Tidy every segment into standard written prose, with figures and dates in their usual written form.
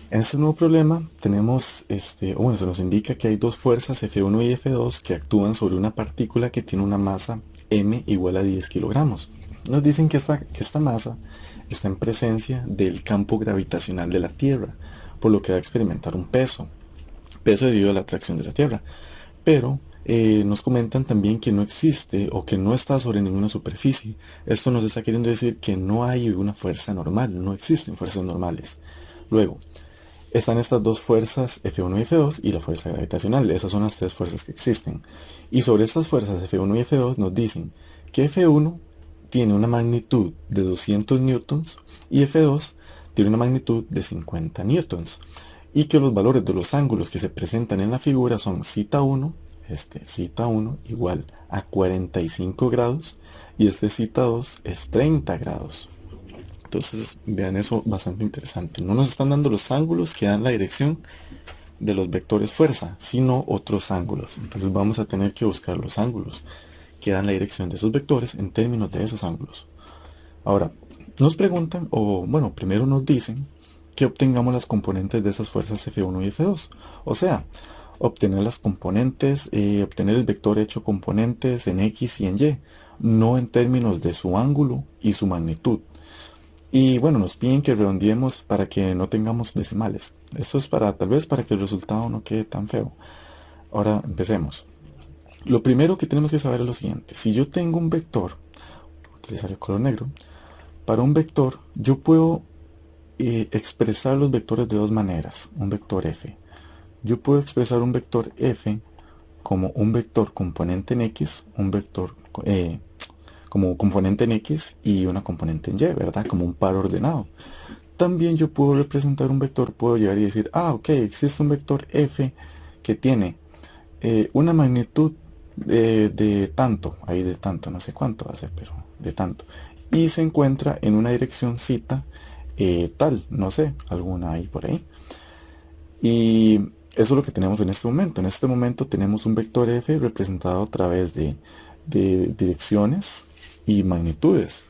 En este nuevo problema tenemos, bueno, se nos indica que hay dos fuerzas F1 y F2 que actúan sobre una partícula que tiene una masa m igual a 10 kilogramos. Nos dicen que esta masa está en presencia del campo gravitacional de la Tierra, por lo que va a experimentar un peso debido a la atracción de la Tierra. Pero nos comentan también que no existe o que no está sobre ninguna superficie. Esto nos está queriendo decir que no hay una fuerza normal, no existen fuerzas normales. Luego, están estas dos fuerzas F1 y F2 y la fuerza gravitacional. Esas son las tres fuerzas que existen. Y sobre estas fuerzas F1 y F2 nos dicen que F1 tiene una magnitud de 200 newtons y F2 tiene una magnitud de 50 newtons. Y que los valores de los ángulos que se presentan en la figura son θ1, θ1 igual a 45 grados y θ2 es 30 grados. Entonces, vean eso bastante interesante. No nos están dando los ángulos que dan la dirección de los vectores fuerza, sino otros ángulos. Entonces vamos a tener que buscar los ángulos que dan la dirección de esos vectores en términos de esos ángulos. Ahora, nos preguntan, o bueno, primero nos dicen que obtengamos las componentes de esas fuerzas F1 y F2. O sea, obtener las componentes, obtener el vector hecho componentes en X y en Y, no en términos de su ángulo y su magnitud. Y bueno, nos piden que redondeemos para que no tengamos decimales. Esto es tal vez para que el resultado no quede tan feo. Ahora empecemos. Lo primero que tenemos que saber es lo siguiente. Si yo tengo un vector, voy a utilizar el color negro, para un vector yo puedo expresar los vectores de dos maneras. Un vector f. Yo puedo expresar un vector f como un vector componente en x, un vector como componente en X y una componente en Y, ¿verdad? Como un par ordenado. También yo puedo representar un vector, puedo llegar y decir, ok, existe un vector f que tiene una magnitud de tanto, ahí de tanto, no sé cuánto va a ser, pero de tanto. Y se encuentra en una dirección tal, no sé, alguna ahí por ahí. Y eso es lo que tenemos en este momento. En este momento tenemos un vector f representado a través de direcciones y magnitudes.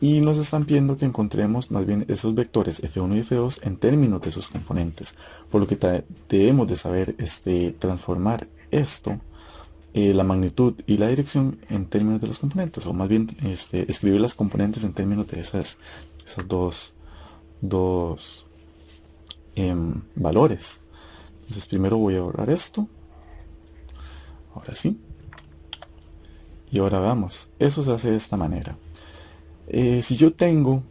Y nos están pidiendo que encontremos más bien esos vectores F1 y F2 en términos de sus componentes. Por lo que debemos de saber transformar esto, la magnitud y la dirección en términos de los componentes. O más bien escribir las componentes en términos de esas dos valores. Entonces primero voy a borrar esto. Ahora sí. Y ahora vamos, eso se hace de esta manera. Si yo tengo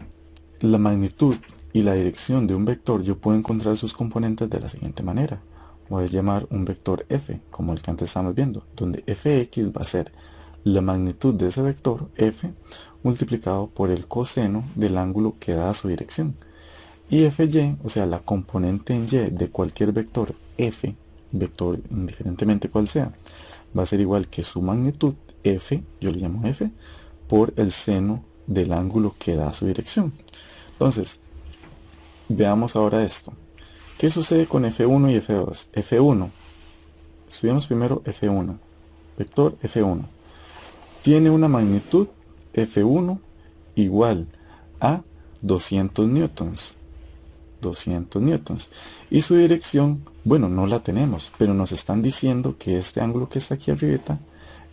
la magnitud y la dirección de un vector, yo puedo encontrar sus componentes de la siguiente manera. Voy a llamar un vector f, como el que antes estábamos viendo, donde fx va a ser la magnitud de ese vector f multiplicado por el coseno del ángulo que da su dirección. Y fy, o sea, la componente en y de cualquier vector f, vector indiferentemente cual sea, va a ser igual que su magnitud f, yo le llamo f, por el seno del ángulo que da su dirección. Entonces, veamos ahora esto. ¿Qué sucede con F1 y F2? F1, estudiamos primero F1, vector F1, tiene una magnitud F1 igual a 200 newtons. 200 newtons. Y su dirección, bueno, no la tenemos, pero nos están diciendo que este ángulo que está aquí arriba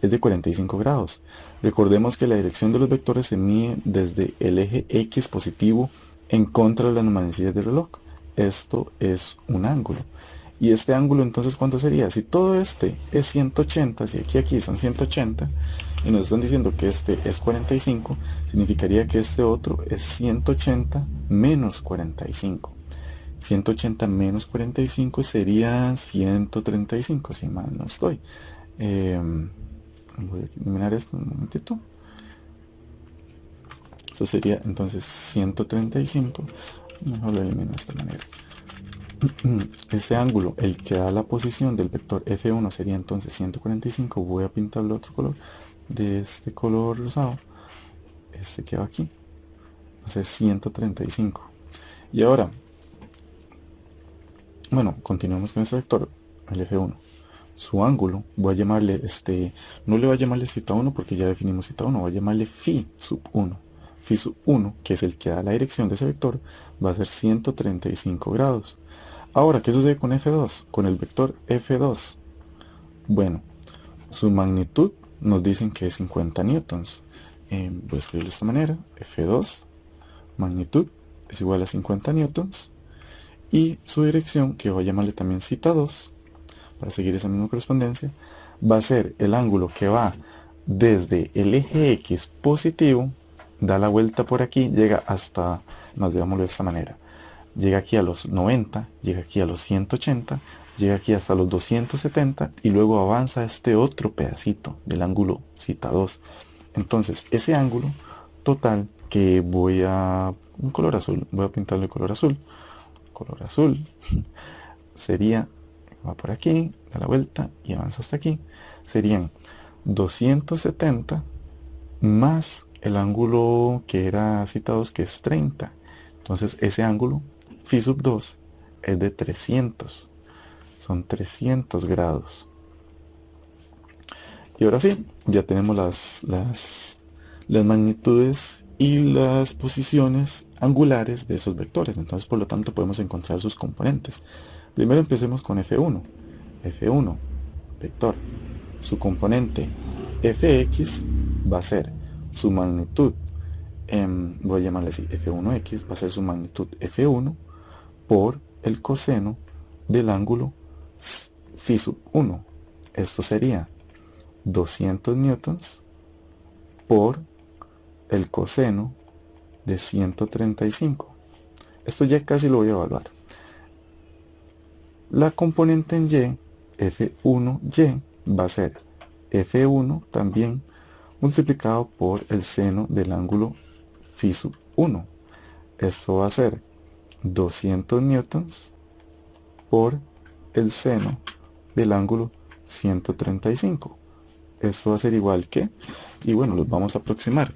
es de 45 grados. Recordemos que la dirección de los vectores se mide desde el eje X positivo en contra de las manecillas del reloj. Esto es un ángulo. Y este ángulo entonces, ¿cuánto sería? Si todo este es 180, si aquí son 180, y nos están diciendo que este es 45, significaría que este otro es 180 menos 45. 180 menos 45 sería 135, si mal no estoy. Voy a eliminar esto un momentito. Eso sería entonces 135. Mejor lo elimino de esta manera. Ese ángulo, el que da la posición del vector F1 sería entonces 145. Voy a pintarlo otro color, de este color rosado, este que va aquí, va a ser 135. Y ahora, bueno, continuemos con este vector, el F1. Su ángulo, voy a llamarle, no le voy a llamarle θ1 porque ya definimos θ1, voy a llamarle phi sub 1. phi sub 1, que es el que da la dirección de ese vector, va a ser 135 grados. Ahora, ¿qué sucede con F2? Con el vector F2. Bueno, su magnitud nos dicen que es 50 newtons. Voy a escribirlo de esta manera. F2, magnitud, es igual a 50 newtons. Y su dirección, que voy a llamarle también zeta 2, para seguir esa misma correspondencia, va a ser el ángulo que va desde el eje X positivo, da la vuelta por aquí, llega hasta, digámoslo de esta manera, llega aquí a los 90, llega aquí a los 180, llega aquí hasta los 270 y luego avanza este otro pedacito del ángulo zeta 2. Entonces ese ángulo total, que voy a un color azul, voy a pintarle color azul, sería, va por aquí, da la vuelta y avanza hasta aquí, serían 270 más el ángulo que era zeta 2, que es 30. Entonces ese ángulo phi sub 2 es de 300, son 300 grados. Y ahora sí, ya tenemos las magnitudes y las posiciones angulares de esos vectores. Entonces, por lo tanto, podemos encontrar sus componentes. Primero empecemos con F1. F1, vector. Su componente Fx va a ser su magnitud, voy a llamarle así, F1x, va a ser su magnitud F1 por el coseno del ángulo phi sub 1. Esto sería 200 newtons por el coseno de 135. Esto ya casi lo voy a evaluar. La componente en y, F1y, va a ser F1 también multiplicado por el seno del ángulo phi sub 1. Esto va a ser 200 newtons por el seno del ángulo 135. Esto va a ser igual que, y bueno, los vamos a aproximar.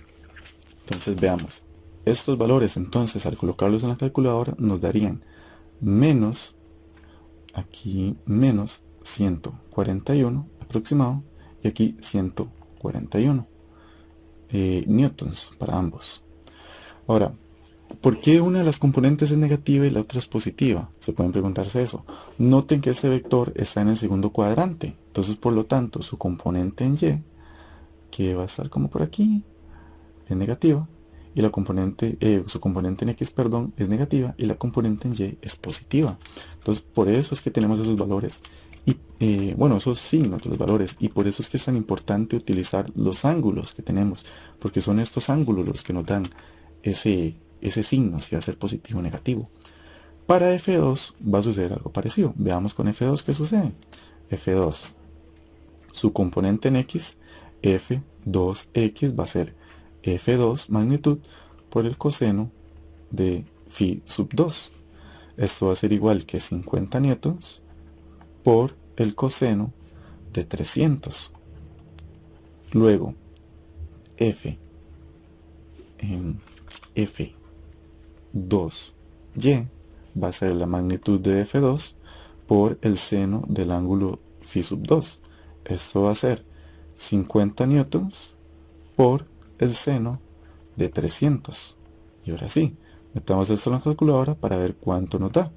Entonces veamos. Estos valores, entonces, al colocarlos en la calculadora, nos darían menos, aquí menos 141 aproximado, y aquí 141 newtons para ambos. Ahora, ¿por qué una de las componentes es negativa y la otra es positiva? Se pueden preguntarse eso. Noten que este vector está en el segundo cuadrante. Entonces, por lo tanto, su componente en y, que va a estar como por aquí, es negativa. Y la componente, su componente en x, perdón, es negativa. Y la componente en y es positiva. Entonces, por eso es que tenemos esos valores. Y, bueno, esos signos de los valores. Y por eso es que es tan importante utilizar los ángulos que tenemos. Porque son estos ángulos los que nos dan ese signo, si va a ser positivo o negativo. Para F2 va a suceder algo parecido. Veamos con F2 qué sucede. F2, su componente en x, F2x, va a ser F2 magnitud por el coseno de phi sub 2. Esto va a ser igual que 50 newtons por el coseno de 300. Luego, F2y va a ser la magnitud de F2 por el seno del ángulo phi sub 2. Esto va a ser 50 newtons por el seno de 300. Y ahora sí, metamos esto en la calculadora para ver cuánto nos da.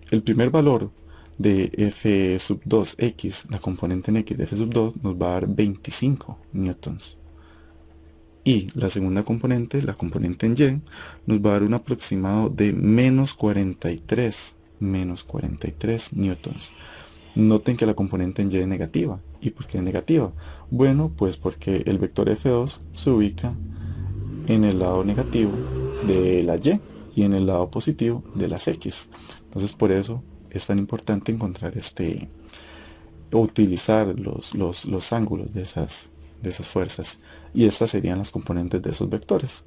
El primer valor de F sub 2x, la componente en x de F sub 2, nos va a dar 25 newtons. Y la segunda componente, la componente en y, nos va a dar un aproximado de menos 43 newtons. Noten que la componente en y es negativa. ¿Y por qué es negativa? Bueno, pues porque el vector F2 se ubica en el lado negativo de la y en el lado positivo de las x. Entonces por eso es tan importante encontrar utilizar los ángulos de esas fuerzas, y estas serían las componentes de esos vectores.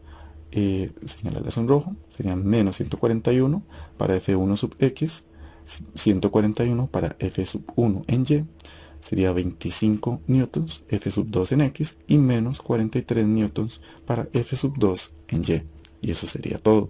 Señalarlas en rojo, serían menos 141 para F1 sub x, 141 para F sub 1 en y, sería 25 newtons F sub 2 en x, y menos 43 newtons para F sub 2 en y. Y eso sería todo.